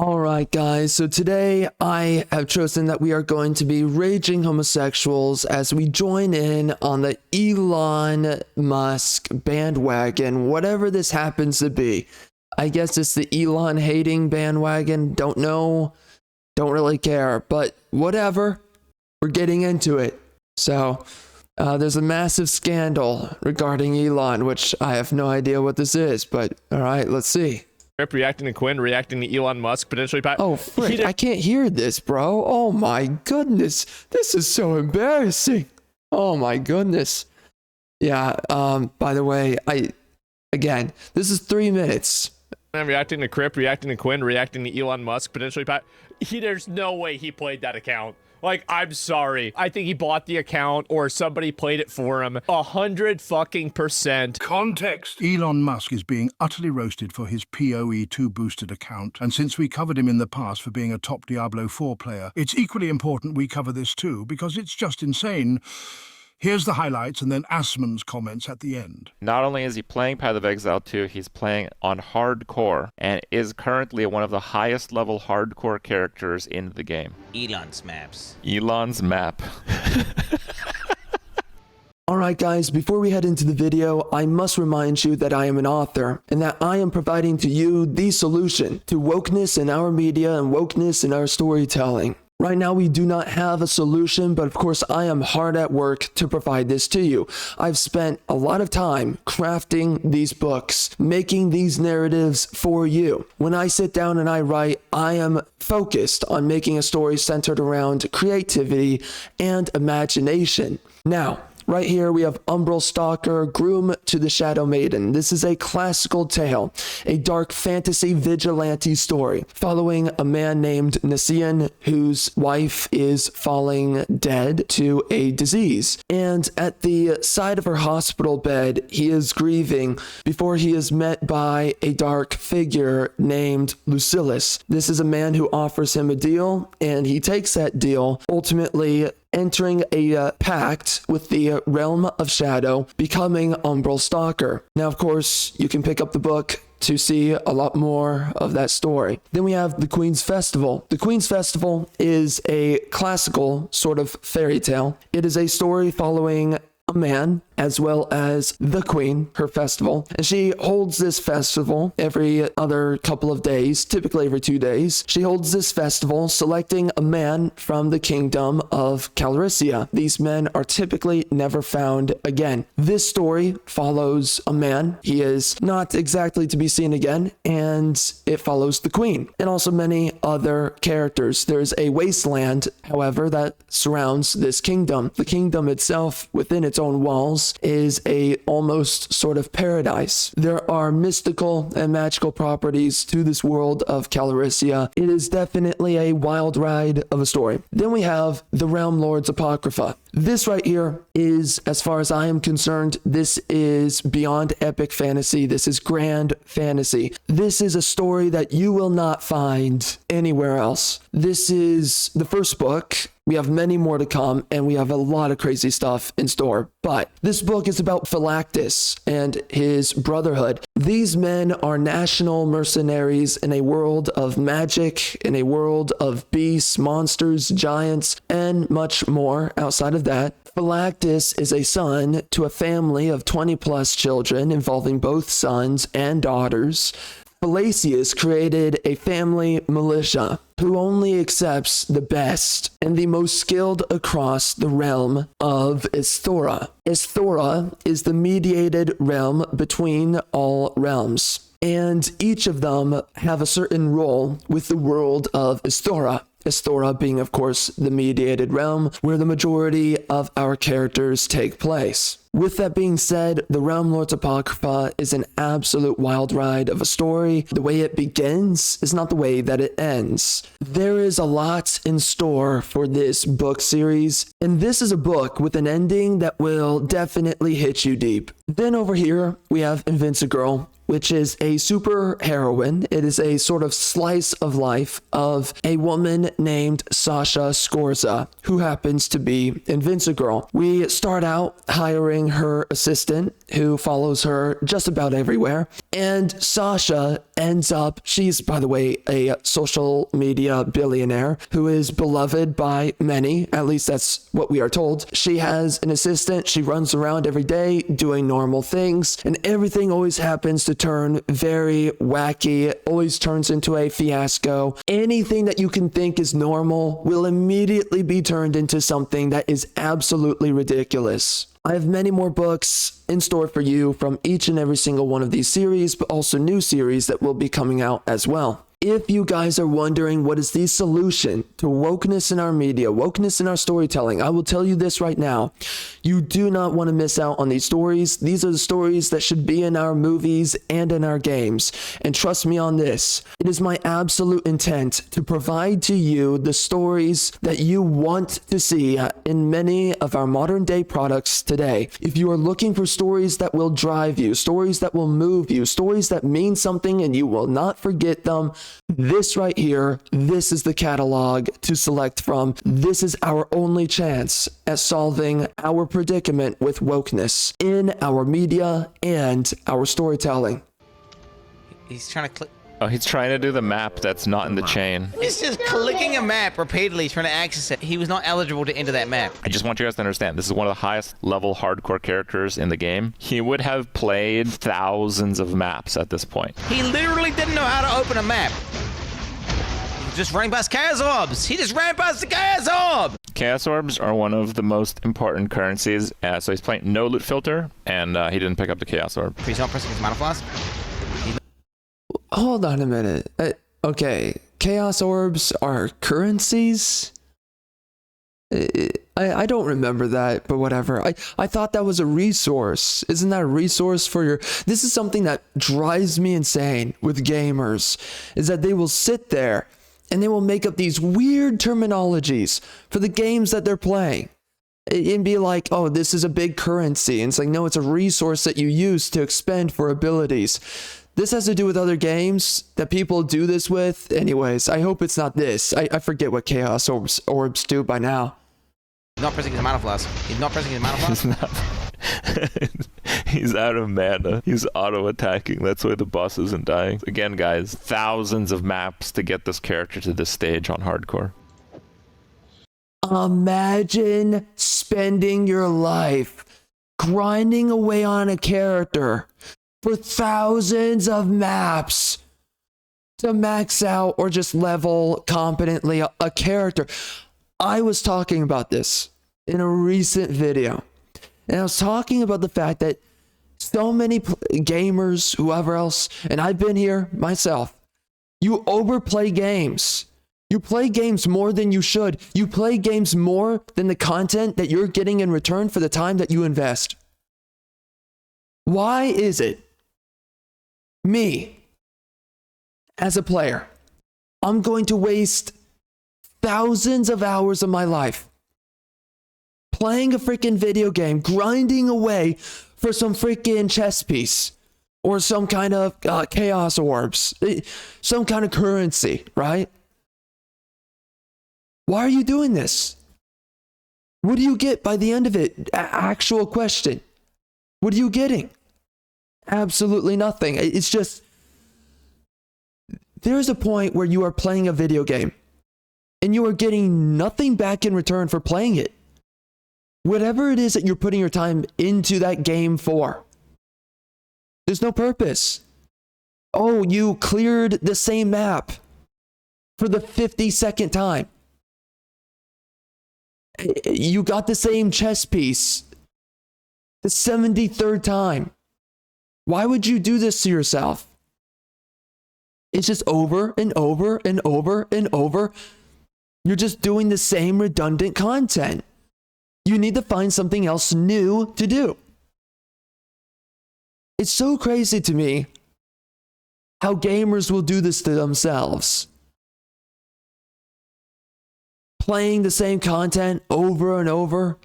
All right, guys. So today I have chosen that we are going to be raging homosexuals as we join in on the Elon Musk bandwagon, whatever this happens to be. I guess it's the Elon hating bandwagon. Don't know. Don't really care, but whatever. We're getting into it. So there's a massive scandal regarding Elon, which I have no idea what this is, but all right, let's see. Reacting to Quinn, reacting to Elon Musk, potentially. Oh, frick, I can't hear this, bro. Oh my goodness. This is so embarrassing. Oh my goodness. Yeah, by the way, this is 3 minutes. I'm reacting to Crip, reacting to Quinn, reacting to Elon Musk, potentially. There's no way he played that account. Like, I'm sorry. I think he bought the account or somebody played it for him. 100% Context. Elon Musk is being utterly roasted for his PoE2 boosted account. And since we covered him in the past for being a top Diablo 4 player, it's equally important we cover this too, because it's just insane. Here's the highlights and then Asmon's comments at the end. Not only is he playing Path of Exile 2, he's playing on hardcore and is currently one of the highest level hardcore characters in the game. Elon's maps. Elon's map. Alright guys, before we head into the video, I must remind you that I am an author and that I am providing to you the solution to wokeness in our media and wokeness in our storytelling. Right now, we do not have a solution, but of course, I am hard at work to provide this to you. I've spent a lot of time crafting these books, making these narratives for you. When I sit down and I write, I am focused on making a story centered around creativity and imagination. Now, right here, we have Umbral Stalker, Groom to the Shadow Maiden. This is a classical tale, a dark fantasy vigilante story following a man named Nessian whose wife is falling dead to a disease. And at the side of her hospital bed, he is grieving before he is met by a dark figure named Lucillus. This is a man who offers him a deal, and he takes that deal, ultimately entering a pact with the realm of shadow, becoming Umbral Stalker. Now, of course, you can pick up the book to see a lot more of that story. Then we have the Queen's Festival. The Queen's Festival is a classical sort of fairy tale. It is a story following a man as well as the Queen, her festival. And she holds this festival every other couple of days, typically every 2 days. She holds this festival selecting a man from the kingdom of Calrissian. These men are typically never found again. This story follows a man. He is not exactly to be seen again, and it follows the Queen and also many other characters. There's a wasteland, however, that surrounds this kingdom. The kingdom itself, within its own walls, is a almost sort of paradise. There are mystical and magical properties to this world of Calrissian. It is definitely a wild ride of a story. Then we have the Realm Lords Apocrypha. This right here is, as far as I am concerned, this is beyond epic fantasy. This is grand fantasy. This is a story that you will not find anywhere else. This is the first book. We have many more to come, and we have a lot of crazy stuff in store. But this book is about Phylactus and his brotherhood. These men are national mercenaries in a world of magic, in a world of beasts, monsters, giants, and much more outside of that. Phylactus is a son to a family of 20 plus children involving both sons and daughters. Phalasius created a family militia who only accepts the best and the most skilled across the realm of Isthora. Isthora is the mediated realm between all realms, and each of them have a certain role with the world of Isthora. Isthora being, of course, the mediated realm where the majority of our characters take place. With that being said, the Realm Lords Apocrypha is an absolute wild ride of a story. The way it begins is not the way that it ends. There is a lot in store for this book series, and this is a book with an ending that will definitely hit you deep. Then over here, we have Invincigirl, which is a super heroine. It is a sort of slice of life of a woman named Sasha Scorza, who happens to be Invincigirl. We start out hiring her assistant, who follows her just about everywhere. And Sasha ends up, she's, by the way, a social media billionaire who is beloved by many. At least that's what we are told. She has an assistant. She runs around every day doing normal things, and everything always happens to turn very wacky, always turns into a fiasco. Anything that you can think is normal will immediately be turned into something that is absolutely ridiculous. I have many more books in store for you from each and every single one of these series, but also new series that will be coming out as well. If you guys are wondering what is the solution to wokeness in our media, wokeness in our storytelling, I will tell you this right now. You do not want to miss out on these stories. These are the stories that should be in our movies and in our games. And trust me on this, it is my absolute intent to provide to you the stories that you want to see in many of our modern day products today. If you are looking for stories that will drive you, stories that will move you, stories that mean something and you will not forget them, this right here, this is the catalog to select from. This is our only chance at solving our predicament with wokeness in our media and our storytelling. He's trying to click. Oh, he's trying to do the map that's not in the chain. He's just clicking a map repeatedly, trying to access it. He was not eligible to enter that map. I just want you guys to understand, this is one of the highest level hardcore characters in the game. He would have played thousands of maps at this point. He literally didn't know how to open a map. He was just running past Chaos Orbs. He just ran past the Chaos Orb. Chaos Orbs are one of the most important currencies. So he's playing no loot filter, and he didn't pick up the Chaos Orb. He's not pressing his mana flask. Hold on a minute. Okay, Chaos Orbs are currencies? I don't remember that, but whatever. I thought that was a resource. Isn't that a resource for your... This is something that drives me insane with gamers, is that they will sit there and they will make up these weird terminologies for the games that they're playing. And be like, oh, this is a big currency. And it's like, no, it's a resource that you use to expend for abilities. This has to do with other games that people do this with. Anyways, I hope it's not this. I forget what Chaos Orbs do by now. He's not pressing his mana flask. He's not pressing his mana flask. He's not. He's out of mana. He's auto-attacking. That's why the boss isn't dying. Again, guys, thousands of maps to get this character to this stage on hardcore. Imagine spending your life grinding away on a character for thousands of maps to max out or just level competently a character. I was talking about this in a recent video, and I was talking about the fact that so many gamers, whoever else, and I've been here myself, you overplay games. You play games more than you should. You play games more than the content that you're getting in return for the time that you invest. Why is it me, as a player, I'm going to waste thousands of hours of my life playing a freaking video game, grinding away for some freaking chess piece or some kind of chaos orbs, some kind of currency, right? Why are you doing this? What do you get by the end of it? Actual question. What are you getting? Absolutely nothing. It's just, there's a point where you are playing a video game and you are getting nothing back in return for playing it. Whatever it is that you're putting your time into that game for, there's no purpose. Oh, you cleared the same map for the 52nd time. You got the same chess piece the 73rd time. Why would you do this to yourself? It's just over and over and over and over. You're just doing the same redundant content. You need to find something else new to do. It's so crazy to me how gamers will do this to themselves. Playing the same content over and over.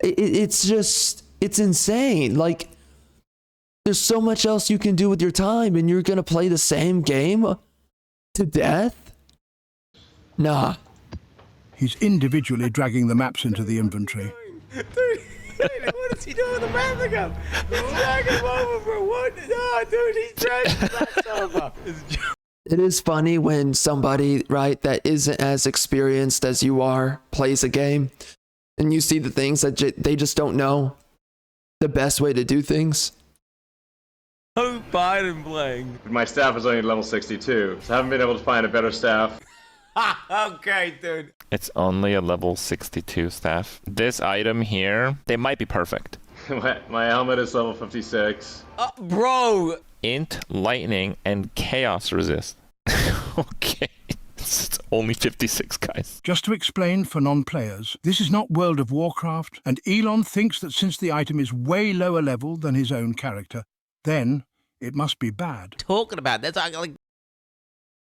It's just, it's insane. Like, There's so much else you can do with your time, and you're gonna play the same game to death? Nah. He's individually dragging the maps into the inventory. Dude, what is he doing with the map again? He's dragging him over for what? No, dude, he's dragging the maps over. It is funny when somebody, right, that isn't as experienced as you are plays a game, and you see the things that they just don't know the best way to do things. Who Biden playing? My staff is only level 62, so I haven't been able to find a better staff. Okay, dude. It's only a level 62 staff. This item here, they might be perfect. My helmet is level 56. Bro. Int, lightning, and chaos resist. Okay. It's only 56, guys. Just to explain for non-players, this is not World of Warcraft, and Elon thinks that since the item is way lower level than his own character, then it must be bad. Talking about that's like.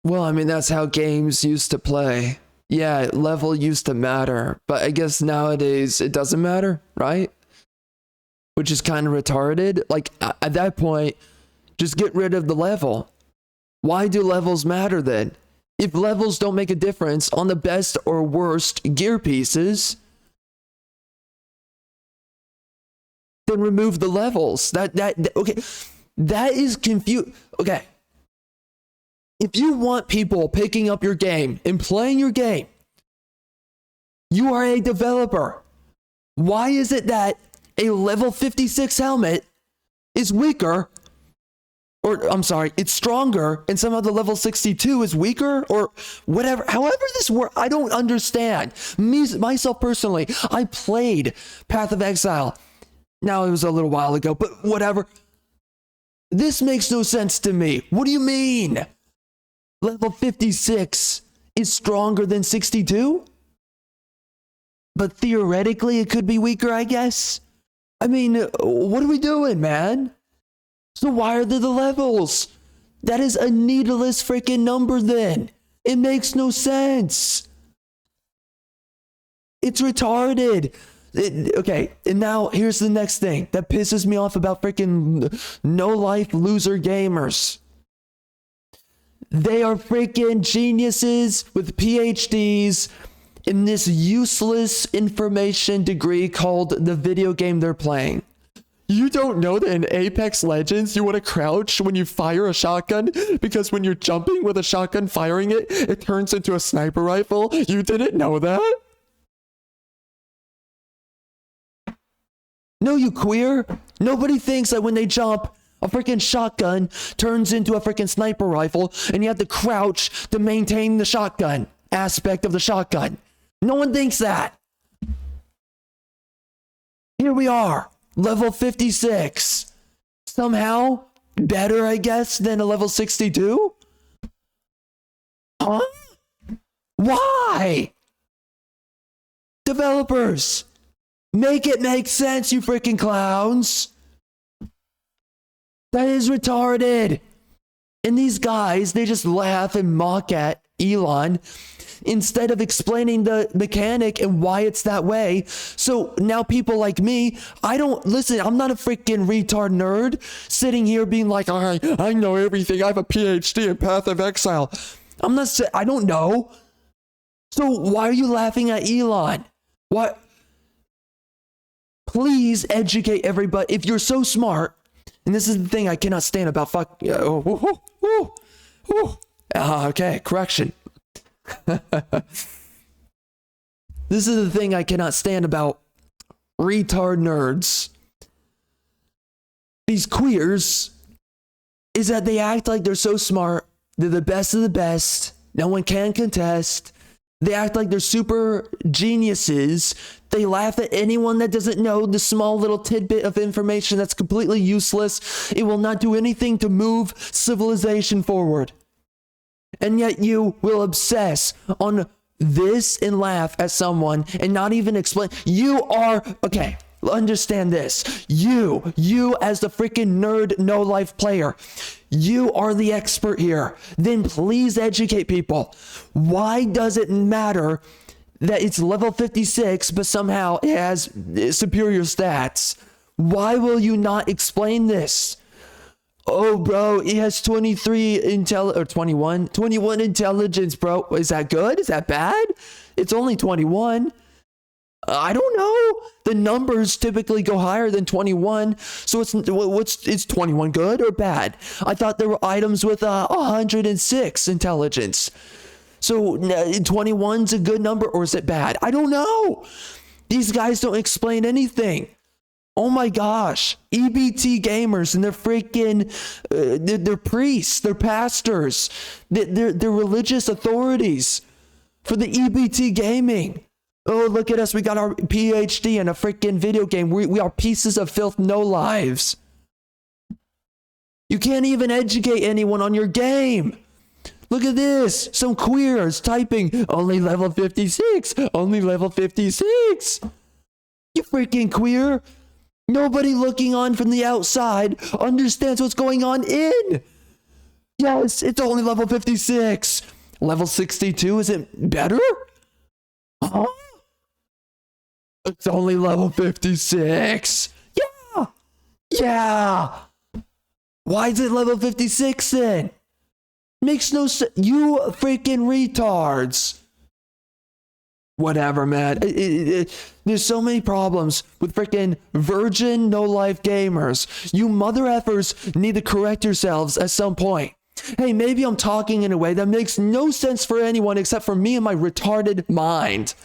Well, I mean, that's how games used to play. Yeah, level used to matter, but I guess nowadays it doesn't matter, right? Which is kind of retarded. Like, at that point, just get rid of the level. Why do levels matter then? If levels don't make a difference on the best or worst gear pieces, then remove the levels. Okay, that is confused. Okay. If you want people picking up your game and playing your game, you are a developer. Why is it that a level 56 helmet is weaker, or I'm sorry, it's stronger, and somehow the level 62 is weaker, or whatever? However this works, I don't understand. Myself personally, I played Path of Exile. Now, it was a little while ago, but whatever. This makes no sense to me. What do you mean? Level 56 is stronger than 62? But theoretically, it could be weaker, I guess. I mean, what are we doing, man? So why are there the levels? That is a needless freaking number then. It makes no sense. It's retarded. Okay, and now here's the next thing that pisses me off about freaking no-life loser gamers. They are freaking geniuses with PhDs in this useless information degree called the video game they're playing. You don't know that in Apex Legends, you want to crouch when you fire a shotgun because when you're jumping with a shotgun firing it, it turns into a sniper rifle? You didn't know that? No, you queer. Nobody thinks that when they jump, a freaking shotgun turns into a freaking sniper rifle and you have to crouch to maintain the shotgun aspect of the shotgun. No one thinks that. Here we are, level 56. Somehow better, I guess, than a level 62? Huh? Why? Developers, make it make sense, you freaking clowns. That is retarded. And these guys, they just laugh and mock at Elon instead of explaining the mechanic and why it's that way. So now people like me, I'm not a freaking retard nerd sitting here being like, I know everything. I have a PhD in Path of Exile. I don't know. So why are you laughing at Elon? What? Please educate everybody. If you're so smart, and this is the thing I cannot stand about okay, correction. This is the thing I cannot stand about retard nerds. These queers is that they act like they're so smart. They're the best of the best. No one can contest. They act like they're super geniuses. They laugh at anyone that doesn't know the small little tidbit of information that's completely useless. It will not do anything to move civilization forward. And yet you will obsess on this and laugh at someone and not even explain. Okay, understand this. You as the freaking nerd no-life player, you are the expert here. Then please educate people. Why does it matter that it's level 56, but somehow it has superior stats? Why will you not explain this? Oh, bro, he has 23 intel or 21 intelligence, bro. Is that good? Is that bad? It's only 21. I don't know. The numbers typically go higher than 21. So is 21 good or bad? I thought there were items with 106 intelligence. So 21's a good number, or is it bad? I don't know. These guys don't explain anything. Oh my gosh. EBT gamers and they're freaking, they're priests, they're pastors, they're religious authorities for the EBT gaming. Oh, look at us. We got our PhD in a freaking video game. We are pieces of filth, no lives. You can't even educate anyone on your game. Look at this. Some queers typing, only level 56, only level 56. You freaking queer. Nobody looking on from the outside understands what's going on in. Yes, it's only level 56. Level 62 isn't better? Huh? It's only level 56. Yeah. Yeah. Why is it level 56 then? Makes no sense. You freaking retards. Whatever, man. There's so many problems with freaking virgin no-life gamers. You mother effers need to correct yourselves at some point. Hey, maybe I'm talking in a way that makes no sense for anyone except for me and my retarded mind.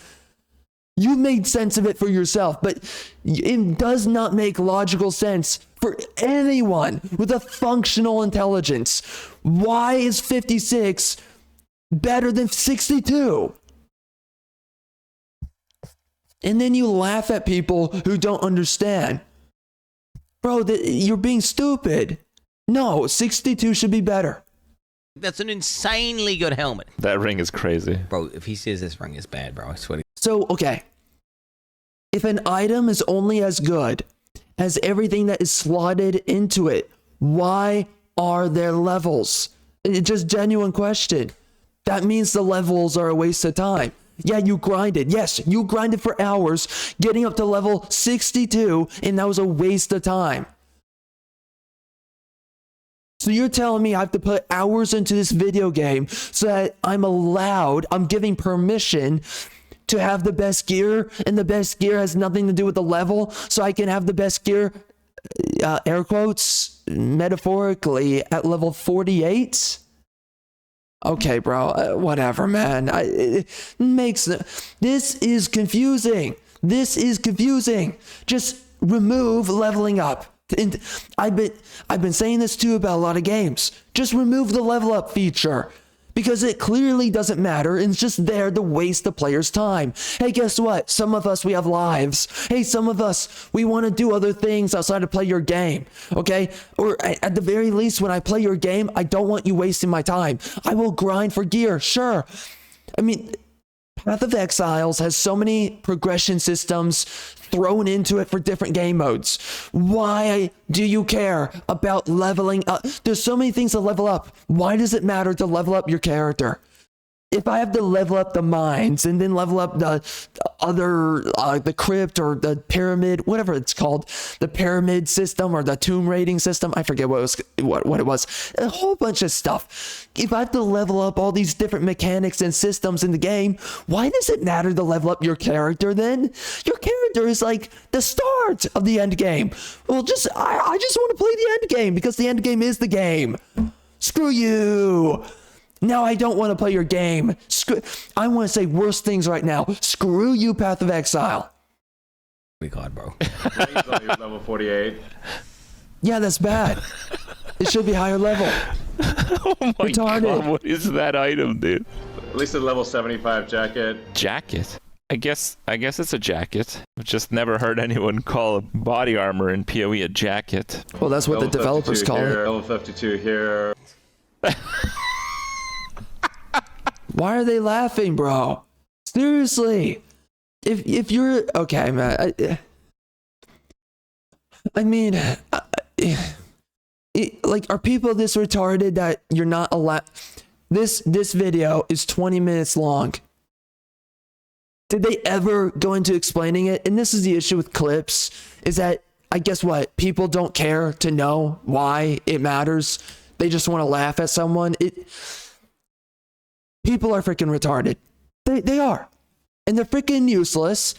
You made sense of it for yourself, but it does not make logical sense for anyone with a functional intelligence. Why is 56 better than 62? And then you laugh at people who don't understand. Bro, you're being stupid. No, 62 should be better. That's an insanely good helmet. That ring is crazy. Bro, if he says this ring is bad, bro, I swear to So, okay. If an item is only as good as everything that is slotted into it, why are there levels? It's just genuine question. That means the levels are a waste of time. Yeah, you grinded. Yes, you grinded for hours, getting up to level 62, and that was a waste of time. So you're telling me I have to put hours into this video game so that I'm giving permission to have the best gear, and the best gear has nothing to do with the level, so I can have the best gear, air quotes, metaphorically, at level 48? Okay, bro, whatever, man. This is confusing. This is confusing. Just remove leveling up. And I've been saying this too about a lot of games. Just remove the level up feature, because it clearly doesn't matter and it's just there to waste the player's time. Hey, guess what? Some of us, we have lives. Hey, some of us, we want to do other things outside of play your game, okay? Or at the very least, when I play your game, I don't want you wasting my time. I will grind for gear, sure. I mean, Path of Exiles has so many progression systems thrown into it for different game modes. Why do you care about leveling up? There's so many things to level up. Why does it matter to level up your character? If I have to level up the mines and then level up the other, the crypt or the pyramid, whatever it's called, the pyramid system or the tomb raiding system, I forget what it was, a whole bunch of stuff. If I have to level up all these different mechanics and systems in the game, why does it matter to level up your character then? Your character is like the start of the end game. Well, I just want to play the end game because the end game is the game. Screw you. Now I don't want to play your game. I want to say worse things right now. Screw you, Path of Exile. God, bro. Level 48. Yeah, that's bad. It should be higher level. Oh my Retarded. god, what is that item, dude? At least a level 75 jacket. Jacket? I guess it's a jacket. I've just never heard anyone call body armor in PoE a jacket. Well, that's what the Level developers 52 call here, it. Level 52 here. Why are they laughing, bro? Seriously. If you're okay, man. I mean, like, are people this retarded that you're not allowed? This video is 20 minutes long. Did they ever go into explaining it? And this is the issue with clips, is that I guess what? People don't care to know why it matters. They just want to laugh at someone. People are freaking retarded. They are. And they're freaking useless.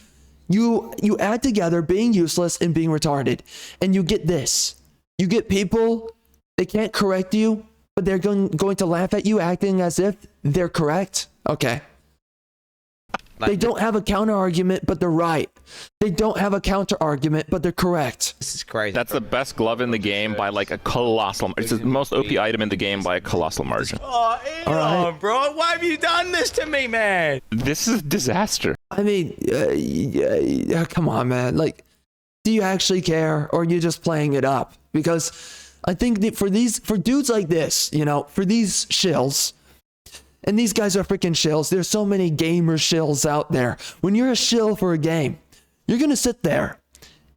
You add together being useless and being retarded. And you get this. You get people, they can't correct you, but they're going to laugh at you acting as if they're correct. Okay. They don't have a counter argument, but they're right. They don't have a counter argument, but they're correct. This is crazy. That's the best glove in the game by like a colossal. It's the most OP item in the game by a colossal margin. Oh, Elon, bro, why have you done this to me, man? This is disaster. I mean, yeah, come on, man. Like, do you actually care, or are you just playing it up? Because I think that for dudes like this, you know, for these shills, and these guys are freaking shills. There's so many gamer shills out there. When you're a shill for a game, you're going to sit there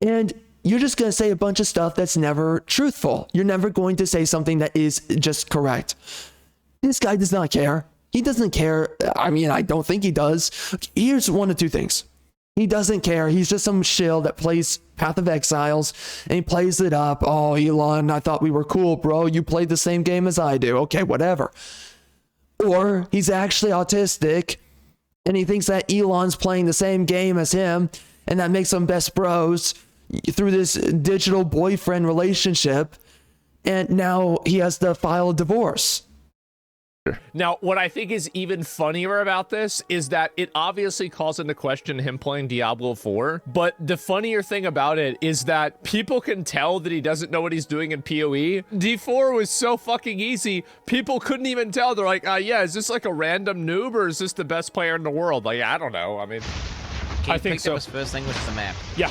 and you're just going to say a bunch of stuff that's never truthful. You're never going to say something that is just correct. This guy does not care. He doesn't care. I mean, I don't think he does. Here's one of two things. He doesn't care. He's just some shill that plays Path of Exiles and he plays it up. Oh, Elon, I thought we were cool, bro. You played the same game as I do. Okay, whatever. Or he's actually autistic and he thinks that Elon's playing the same game as him and that makes them best bros through this digital boyfriend relationship. And now he has to file a divorce. Now, what I think is even funnier about this is that it obviously calls into question him playing Diablo 4, but the funnier thing about it is that people can tell that he doesn't know what he's doing in PoE. D4 was so fucking easy, people couldn't even tell. They're like, yeah, is this like a random noob or is this the best player in the world? Like, I don't know. I mean, I think so. His first thing was the map. Yeah,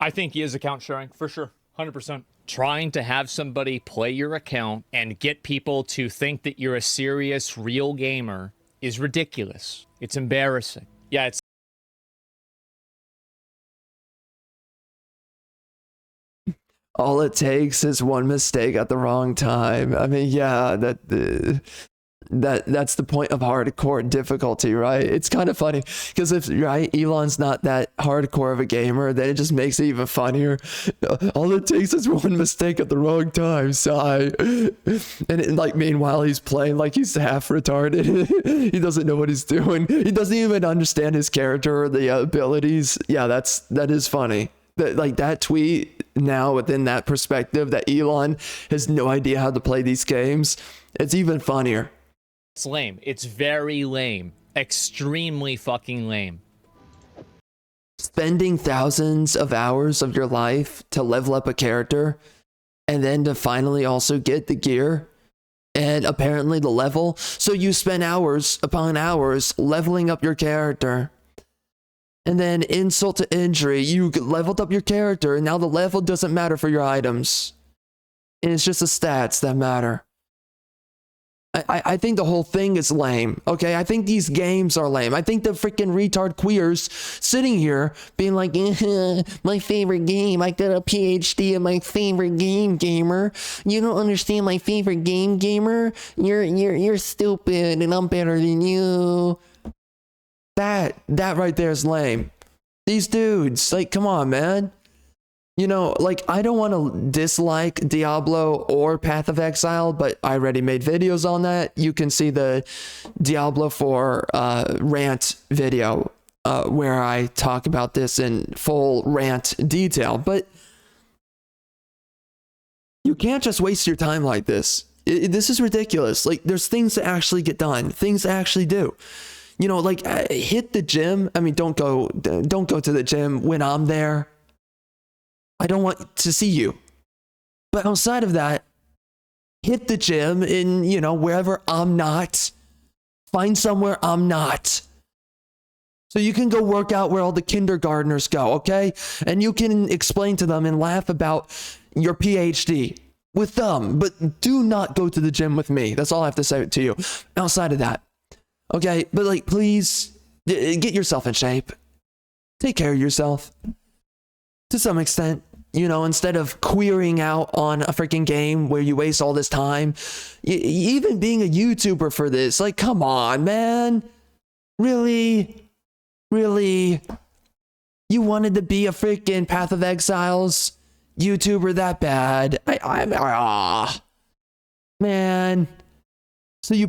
I think he is account sharing for sure, 100%. Trying to have somebody play your account and get people to think that you're a serious, real gamer is ridiculous. It's embarrassing. Yeah, it's All it takes is one mistake at the wrong time. I mean, yeah, that's the point of hardcore difficulty, right? It's kind of funny because if Elon's not that hardcore of a gamer, then it just makes it even funnier. All it takes is one mistake at the wrong time, sigh. And meanwhile he's playing like he's half retarded. He doesn't know what he's doing. He doesn't even understand his character or the abilities. Yeah, that is funny. That tweet now within that perspective that Elon has no idea how to play these games. It's even funnier. It's lame. It's very lame. Extremely fucking lame. Spending thousands of hours of your life to level up a character and then to finally also get the gear and apparently the level. So you spend hours upon hours leveling up your character. And then insult to injury, you leveled up your character and now the level doesn't matter for your items. And it's just the stats that matter. I think the whole thing is lame, okay? I think these games are lame. I think the freaking retard queers sitting here being like, my favorite game, I got a PhD in my favorite game, gamer. You don't understand my favorite game, gamer? You're stupid and I'm better than you. That right there is lame. These dudes, like, come on, man. You know, like, I don't want to dislike Diablo or Path of Exile, but I already made videos on that. You can see the Diablo 4 rant video where I talk about this in full rant detail. But you can't just waste your time like this. This is ridiculous. Like, there's things to actually get done. Things to actually do. You know, like, hit the gym. I mean, don't go to the gym when I'm there. I don't want to see you. But outside of that, hit the gym in, you know, wherever I'm not. Find somewhere I'm not. So you can go work out where all the kindergartners go, okay? And you can explain to them and laugh about your PhD with them. But do not go to the gym with me. That's all I have to say to you. Outside of that. Okay? But, like, please, get yourself in shape. Take care of yourself. To some extent, you know, instead of queering out on a freaking game where you waste all this time, even being a YouTuber for this, like, come on, man. Really? You wanted to be a freaking Path of Exiles YouTuber that bad. Man. So you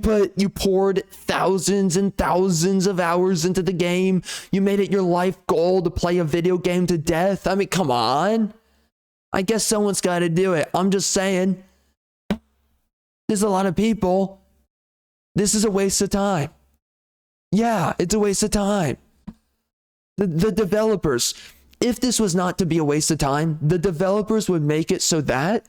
poured thousands and thousands of hours into the game. You made it your life goal to play a video game to death. I mean, come on. I guess someone's got to do it. I'm just saying. There's a lot of people. This is a waste of time. Yeah, it's a waste of time. The developers, if this was not to be a waste of time, the developers would make it so that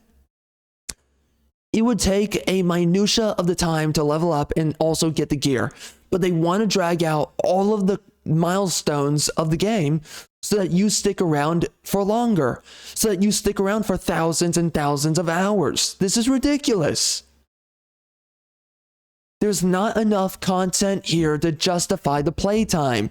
it would take a minutia of the time to level up and also get the gear. But they want to drag out all of the milestones of the game so that you stick around for longer, so that you stick around for thousands and thousands of hours. This is ridiculous. There's not enough content here to justify the playtime.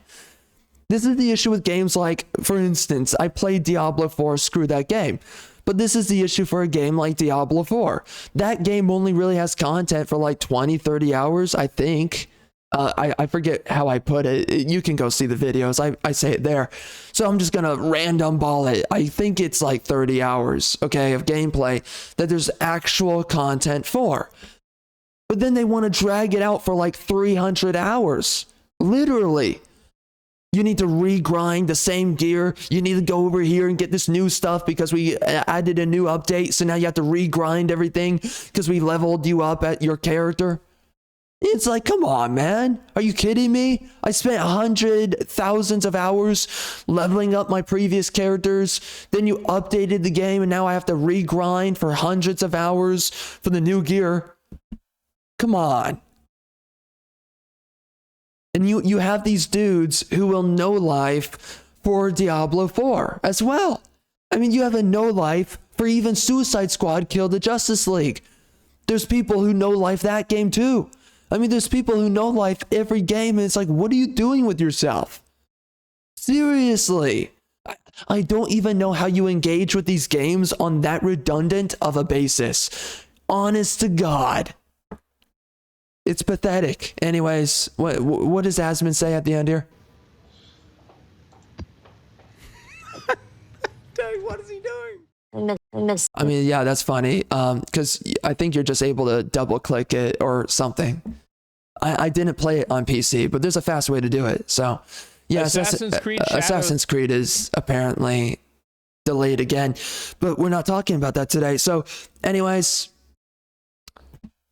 This is the issue with games like, for instance, I played Diablo 4, screw that game. But this is the issue for a game like Diablo 4. That game only really has content for like 20, 30 hours, I think. I forget how I put it. You can go see the videos. I say it there. So I'm just going to random ball it. I think it's like 30 hours, okay, of gameplay that there's actual content for. But then they want to drag it out for like 300 hours. Literally. You need to regrind the same gear. You need to go over here and get this new stuff because we added a new update. So now you have to regrind everything because we leveled you up at your character. It's like, come on, man. Are you kidding me? I spent thousands of hours leveling up my previous characters. Then you updated the game and now I have to regrind for hundreds of hours for the new gear. Come on. And you have these dudes who will no life for Diablo 4 as well. I mean, you have a no life for even Suicide Squad Kill the Justice League. There's people who no life that game too. I mean, there's people who no life every game, and it's like, what are you doing with yourself? Seriously. I don't even know how you engage with these games on that redundant of a basis. Honest to God. It's pathetic. Anyways, what does Asmund say at the end here? Dang, what is he doing? I mean, yeah, that's funny. Because I think you're just able to double click it or something. I didn't play it on PC, but there's a fast way to do it. So, yeah, Assassin's Creed is apparently delayed again, but we're not talking about that today. So, anyways,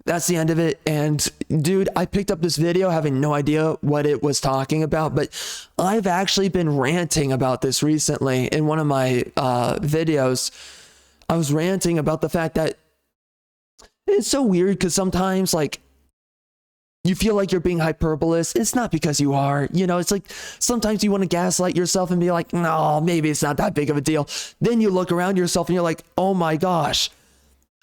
that's the end of it. And dude, I picked up this video having no idea what it was talking about, but I've actually been ranting about this recently in one of my videos. I was ranting about the fact that it's so weird because sometimes like you feel like you're being hyperbolous. It's not because you are, you know, it's like sometimes you want to gaslight yourself and be like, no, maybe it's not that big of a deal. Then you look around yourself and you're like, oh my gosh,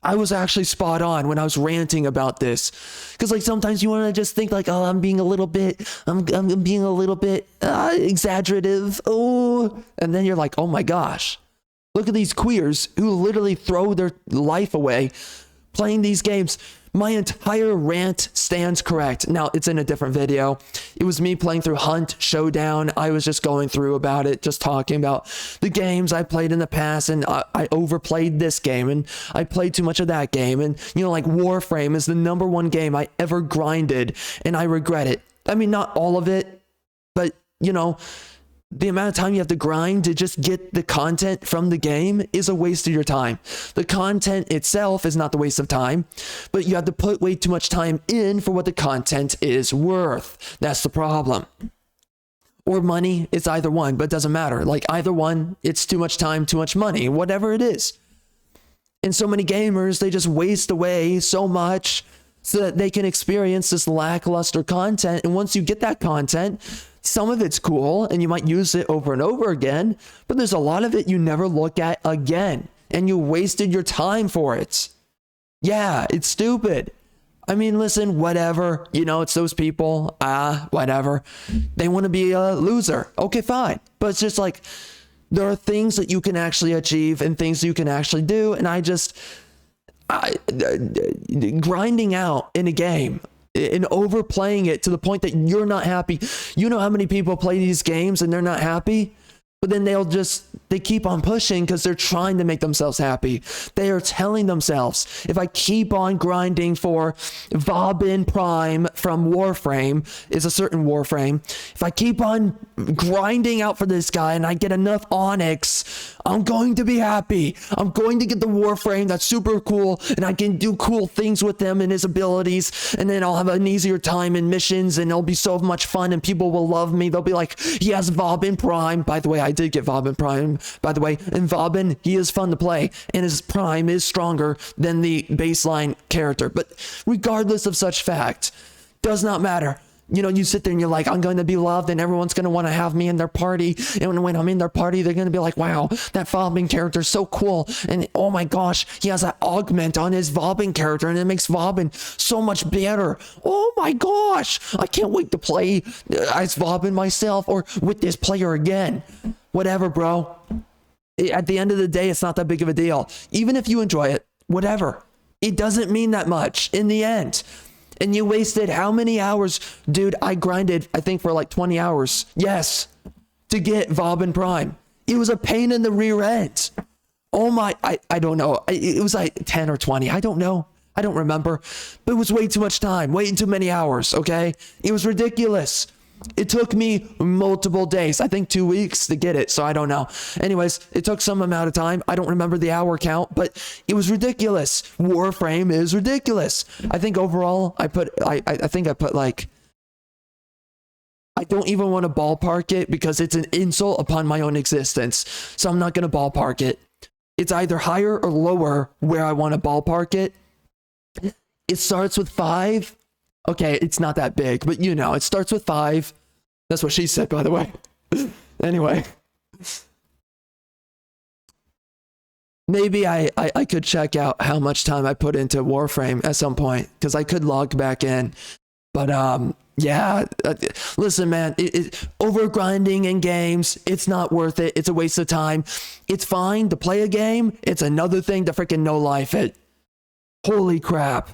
I was actually spot on when I was ranting about this. Because like sometimes you want to just think like, oh, I'm being a little bit exaggerative. Oh, and then you're like, oh my gosh, look at these queers who literally throw their life away playing these games. My entire rant stands correct. Now, it's in a different video. It was me playing through Hunt Showdown. I was just going through about it, just talking about the games I played in the past, and I overplayed this game, and I played too much of that game. And, you know, like Warframe is the #1 game I ever grinded, and I regret it. I mean, not all of it, but, you know, the amount of time you have to grind to just get the content from the game is a waste of your time. The content itself is not the waste of time, but you have to put way too much time in for what the content is worth. That's the problem. Or money, it's either one, but it doesn't matter. Like either one, it's too much time, too much money, whatever it is. And so many gamers, they just waste away so much so that they can experience this lackluster content. And once you get that content, some of it's cool and you might use it over and over again, but there's a lot of it you never look at again and you wasted your time for it. Yeah, it's stupid. I mean, listen, whatever, you know, it's those people, whatever. They want to be a loser. Okay, fine. But it's just like, there are things that you can actually achieve and things you can actually do. And grinding out in a game and overplaying it to the point that you're not happy. You know how many people play these games and they're not happy? But then they keep on pushing because they're trying to make themselves happy. They are telling themselves, if I keep on grinding for Vauban Prime from Warframe, is a certain Warframe, if I keep on grinding out for this guy and I get enough Onyx, I'm going to be happy. I'm going to get the Warframe that's super cool and I can do cool things with him and his abilities, and then I'll have an easier time in missions and it'll be so much fun and people will love me. They'll be like, he has Vauban Prime. By the way, I did get Vauban Prime, by the way, and Vauban, he is fun to play and his Prime is stronger than the baseline character. But regardless of such fact, does not matter. You know, you sit there and you're like, I'm going to be loved and everyone's going to want to have me in their party. And when I'm in their party, they're going to be like, wow, that Vauban character is so cool. And oh my gosh, he has that augment on his Vauban character and it makes Vauban so much better. Oh my gosh, I can't wait to play as Vauban myself or with this player again. Whatever, bro. At the end of the day, it's not that big of a deal. Even if you enjoy it, whatever. It doesn't mean that much in the end. And you wasted how many hours? Dude, I grinded, I think, for like 20 hours. Yes, to get Vauban Prime. It was a pain in the rear end. Oh my, I don't know. It was like 10 or 20. I don't know. I don't remember. But it was way too much time. Way too many hours, okay? It was ridiculous. It took me multiple days, I think 2 weeks to get it, so I don't know. Anyways, it took some amount of time. I don't remember the hour count, but it was ridiculous. Warframe is ridiculous. I think overall, I think I put like, I don't even want to ballpark it because it's an insult upon my own existence. So I'm not going to ballpark it. It's either higher or lower where I want to ballpark it. It starts with 5. Okay, it's not that big, but you know, it starts with 5. That's what she said, by the way. Anyway. Maybe I could check out how much time I put into Warframe at some point, because I could log back in. But yeah, listen, man, over grinding in games, it's not worth it. It's a waste of time. It's fine to play a game. It's another thing to freaking no life it. Holy crap.